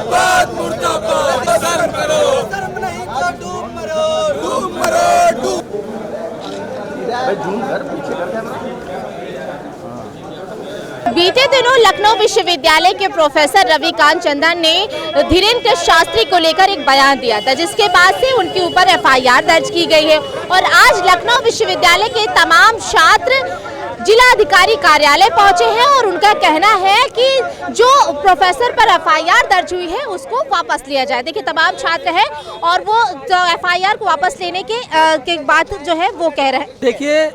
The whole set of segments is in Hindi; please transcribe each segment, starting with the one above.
मुर्दाबाद मुर्दाबाद, शर्म करो, शर्म नहीं तो डूब मरो, डूब मरो, डूब। बीते दिनों लखनऊ विश्वविद्यालय के प्रोफेसर रविकांत चंदन ने धीरेन्द्र शास्त्री को लेकर एक बयान दिया था, जिसके बाद से उनके ऊपर एफआईआर दर्ज की गई है। और आज लखनऊ विश्वविद्यालय के तमाम छात्र जिला अधिकारी कार्यालय पहुंचे हैं और उनका कहना है कि जो प्रोफेसर पर एफआईआर दर्ज हुई है उसको वापस लिया जाए। देखिए, तमाम छात्र हैं और वो एफआईआर को वापस लेने के बात जो है वो कह रहे हैं। देखिए,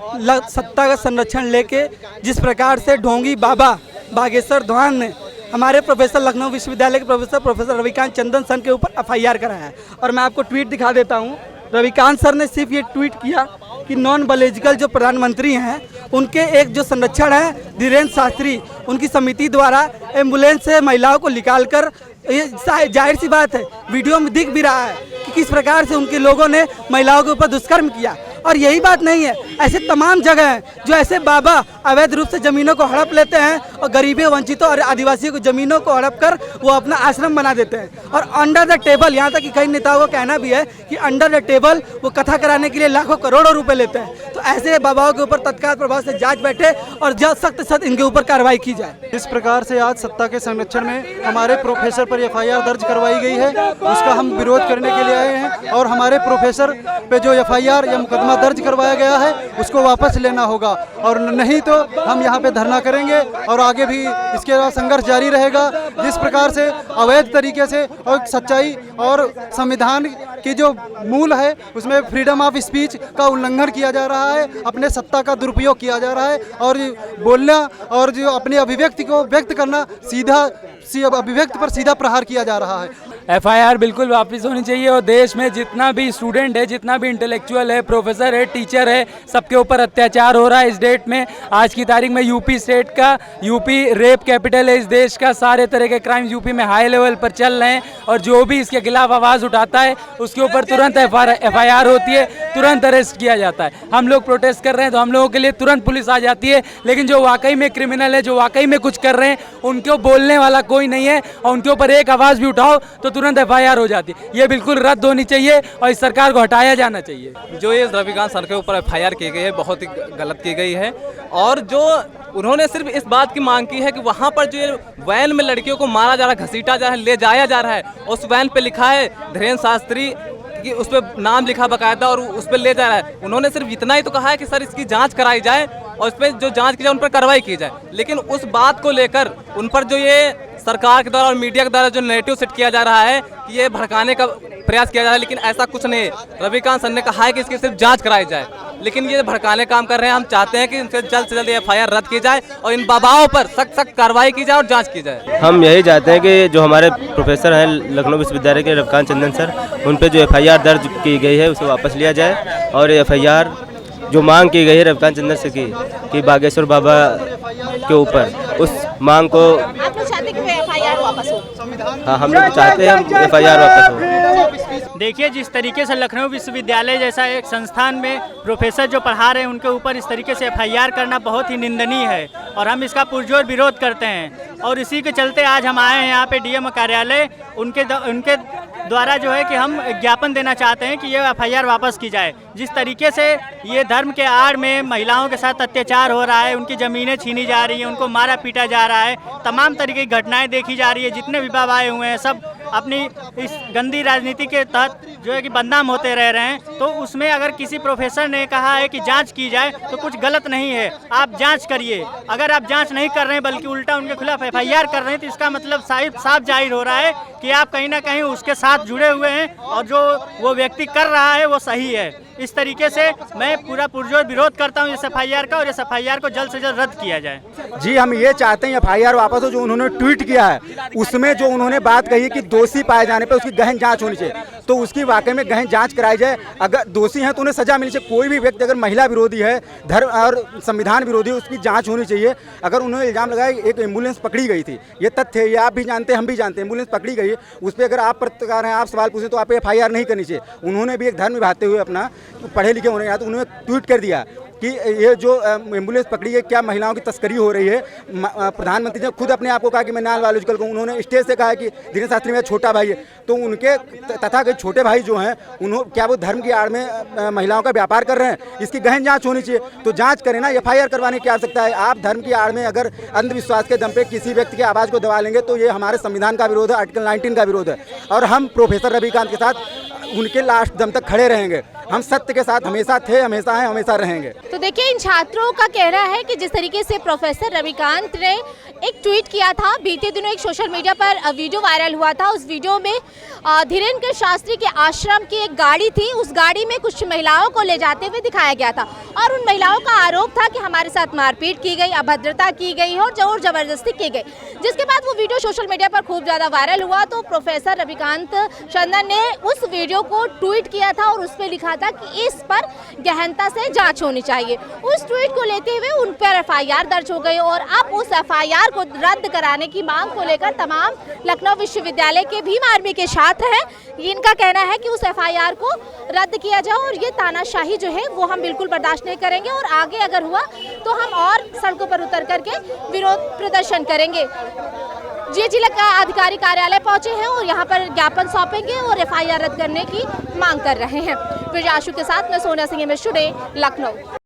सत्ता का संरक्षण लेके जिस प्रकार से ढोंगी बाबा बागेश्वर धवान ने हमारे प्रोफेसर लखनऊ विश्वविद्यालय के प्रोफेसर रविकांत चंदन सर के ऊपर एफआईआर कराया है। और मैं आपको ट्वीट दिखा देता हूँ। रविकांत सर ने सिर्फ ये ट्वीट किया कि नॉन बायोलॉजिकल जो प्रधानमंत्री हैं उनके एक जो संरक्षण है धीरेन्द्र शास्त्री, उनकी समिति द्वारा एम्बुलेंस से महिलाओं को निकालकर, ये जाहिर सी बात है वीडियो में दिख भी रहा है कि किस प्रकार से उनके लोगों ने महिलाओं के ऊपर दुष्कर्म किया। और यही बात नहीं है, ऐसे तमाम जगह हैं जो ऐसे बाबा अवैध रूप से ज़मीनों को हड़प लेते हैं और गरीबों, वंचितों और आदिवासियों को ज़मीनों को हड़प कर वो अपना आश्रम बना देते हैं। और अंडर द टेबल, यहाँ तक कि कई नेताओं का कहना भी है कि अंडर द टेबल वो कथा कराने के लिए लाखों करोड़ों रुपए लेते हैं। तो ऐसे बाबाओं के ऊपर तत्काल प्रभाव से जांच बैठे और जल्द सख्त सख्त इनके ऊपर कार्रवाई की जाए। इस प्रकार से आज सत्ता के संरक्षण में हमारे प्रोफेसर पर एफआईआर दर्ज करवाई गई है, उसका हम विरोध करने के लिए आए हैं। और हमारे प्रोफेसर पे जो एफआईआर या मुकदमा दर्ज करवाया गया है उसको वापस लेना होगा, और नहीं तो हम यहाँ पे धरना करेंगे और आगे भी इसके संघर्ष जारी रहेगा। जिस प्रकार से अवैध तरीके से और सच्चाई और संविधान की जो मूल है उसमें फ्रीडम ऑफ स्पीच का उल्लंघन किया जा रहा है, अपने सत्ता का दुरुपयोग किया जा रहा है, और बोलना और जो अपनी अभिव्यक्ति को व्यक्त करना अभिव्यक्ति पर सीधा प्रहार किया जा रहा है। एफआईआर बिल्कुल वापस होनी चाहिए और देश में जितना भी स्टूडेंट है, जितना भी इंटेलेक्चुअल है, प्रोफेसर है, टीचर है, सबके ऊपर अत्याचार हो रहा है। इस डेट में, आज की तारीख में यूपी स्टेट का, यूपी रेप कैपिटल है इस देश का, सारे तरह के क्राइम यूपी में हाई लेवल पर चल रहे हैं। और जो भी इसके खिलाफ आवाज़ उठाता है उसके ऊपर तुरंत एफआईआर होती है, तुरंत अरेस्ट किया जाता है। हम लोग प्रोटेस्ट कर रहे हैं तो हम लोगों के लिए तुरंत पुलिस आ जाती है, लेकिन जो वाकई में क्रिमिनल है, जो वाकई में कुछ कर रहे हैं, उनको बोलने वाला कोई नहीं है और उनके ऊपर एक आवाज़ भी उठाओ तो तुरंत एफआईआर हो जाती है। ये बिल्कुल रद्द होनी चाहिए और इस सरकार को हटाया जाना चाहिए। जो ये रविकांत सर के ऊपर एफआईआर की गई है बहुत ही गलत की गई है। और जो उन्होंने सिर्फ इस बात की मांग की है कि वहाँ पर जो ये वैन में लड़कियों को मारा जा रहा है, घसीटा जा रहा है, ले जाया जा रहा है, उस वैन पे लिखा है धीरेन्द्र शास्त्री कि उस पर नाम लिखा बकायदा और उस पर ले जा रहा है। उन्होंने सिर्फ इतना ही तो कहा है कि सर इसकी जांच कराई जाए और इस पर जो जांच की जाए उन पर कार्रवाई की जाए, लेकिन उस बात को लेकर उन पर जो ये सरकार के द्वारा और मीडिया के द्वारा जो नैरेटिव सेट किया जा रहा है कि ये भड़काने का प्रयास किया जा रहा है, लेकिन ऐसा कुछ नहीं है। रविकांत सर ने कहा है कि इसकी सिर्फ जांच कराई जाए, लेकिन ये भड़काने काम कर रहे हैं। हम चाहते हैं कि इनसे जल्द से जल्द एफआईआर रद्द की जाए और इन बाबाओं पर सख्त कार्रवाई की जाए और जांच की जाए। हम यही चाहते हैं कि जो हमारे प्रोफेसर हैं लखनऊ विश्वविद्यालय के रविकांत चंदन सर, उन पर जो एफआईआर दर्ज की गई है उसे वापस लिया जाए। और एफआईआर जो मांग की गई है रविकांत चंदन से कि बागेश्वर बाबा के ऊपर, उस मांग को एफआईआर वापस हो। हाँ, हम लोग चाहते हैं एफआईआर वापस हो। देखिए, जिस तरीके से लखनऊ विश्वविद्यालय जैसा एक संस्थान में प्रोफेसर जो पढ़ा रहे हैं उनके ऊपर इस तरीके से एफआईआर करना बहुत ही निंदनीय है और हम इसका पुरजोर विरोध करते हैं। और इसी के चलते आज हम आए हैं यहाँ पे डीएम कार्यालय, उनके द्वारा जो है कि हम ज्ञापन देना चाहते हैं कि ये एफआईआर वापस की जाए। जिस तरीके से ये धर्म के आड़ में महिलाओं के साथ अत्याचार हो रहा है, उनकी ज़मीनें छीनी जा रही हैं, उनको मारा पीटा जा रहा है, तमाम तरीके की घटनाएं देखी जा रही है, जितने भी बाबा आए हुए हैं सब अपनी इस गंदी राजनीति के तहत जो है कि बदनाम होते रह रहे हैं। तो उसमें अगर किसी प्रोफेसर ने कहा है कि जांच की जाए तो कुछ गलत नहीं है, आप जांच करिए। अगर आप जांच नहीं कर रहे हैं बल्कि उल्टा उनके खिलाफ एफआईआर कर रहे हैं तो इसका मतलब साफ जाहिर हो रहा है कि आप कहीं ना कहीं उसके साथ जुड़े हुए हैं और जो वो व्यक्ति कर रहा है वो सही है। इस तरीके से मैं पूरा पुरजोर विरोध करता हूँ इस एफआईआर का, और इस एफआईआर को जल्द से जल्द रद्द किया जाए। जी, हम ये चाहते हैं एफआईआर वापस हो। जो उन्होंने ट्वीट किया है उसमें जो उन्होंने बात कही कि दोषी पाए जाने पर उसकी गहन जांच होनी चाहिए, तो उसकी वाकई में गहन जांच कराई जाए। अगर दोषी हैं तो उन्हें सजा मिलनी चाहिए। कोई भी व्यक्ति अगर महिला विरोधी है, धर्म और संविधान विरोधी है, उसकी जांच होनी चाहिए। अगर उन्होंने इल्जाम लगाया एक एम्बुलेंस पकड़ी गई थी, ये तथ्य है, ये आप भी जानते हैं, हम भी जानते हैं, एम्बुलेंस पकड़ी गई, उस पर अगर आप पत्रकार हैं, आप सवाल पूछें तो आप एफआईआर नहीं करनी चाहिए। उन्होंने भी एक धर्म निभाते हुए अपना पढ़े लिखे होने तो उन्होंने ट्वीट कर दिया कि ये जो एम्बुलेंस पकड़ी है क्या महिलाओं की तस्करी हो रही है। प्रधानमंत्री ने खुद अपने आप को कहा कि मैं नॉन बायोलॉजिकल को, उन्होंने स्टेज से कहा कि धीरेन्द्र शास्त्री मेरा छोटा भाई है। तो उनके तथा के छोटे भाई जो हैं उन्होंने क्या वो धर्म की आड़ में महिलाओं का व्यापार कर रहे हैं? इसकी गहन जांच होनी चाहिए। तो जांच करें ना, FIR करवाने की आवश्यकता है। आप धर्म की आड़ में अगर अंधविश्वास के दम पे किसी व्यक्ति की आवाज़ को दबा लेंगे तो ये हमारे संविधान का विरोध है, आर्टिकल 19 का विरोध है। और हम प्रोफेसर रविकांत के साथ उनके लास्ट दम तक खड़े रहेंगे। हम सत्य के साथ हमेशा थे, हमेशा हैं, हमेशा रहेंगे। तो देखिए, इन छात्रों का कहना है कि जिस तरीके से प्रोफेसर रविकांत ने एक ट्वीट किया था, बीते दिनों एक सोशल मीडिया पर वीडियो वायरल हुआ था। उस वीडियो में धीरेन्द्र शास्त्री के आश्रम की एक गाड़ी थी, उस गाड़ी में कुछ महिलाओं को ले जाते हुए दिखाया गया था और उन महिलाओं का आरोप था कि हमारे साथ मारपीट की गई, अभद्रता की गई और जोर जबरदस्ती की गई। जिसके बाद वो वीडियो सोशल मीडिया पर खूब ज़्यादा वायरल हुआ। तो प्रोफेसर रविकांत चंदन ने उस वीडियो को ट्वीट किया था और उस पर लिखा था कि इस पर गहनता से जांच होनी चाहिए। उस ट्वीट को लेते हुए उन पर FIR दर्ज हो गई और अब उस FIR को रद्द कराने की मांग को लेकर तमाम लखनऊ विश्वविद्यालय के भीम आर्मी के छात्र हैं। इनका कहना है कि उस FIR को रद्द किया जाए और ये तानाशाही जो है वो हम बिल्कुल बर्दाश्त नहीं करेंगे और आगे अगर हुआ तो हम और सड़कों पर उतर करके विरोध प्रदर्शन करेंगे। जिला का अधिकारी कार्यालय पहुंचे हैं और यहां पर ज्ञापन सौंपेंगे और FIR रद्द करने की मांग कर रहे हैं। विजय आशु के साथ मैं सोनिया सिंह, MS टुडे, लखनऊ।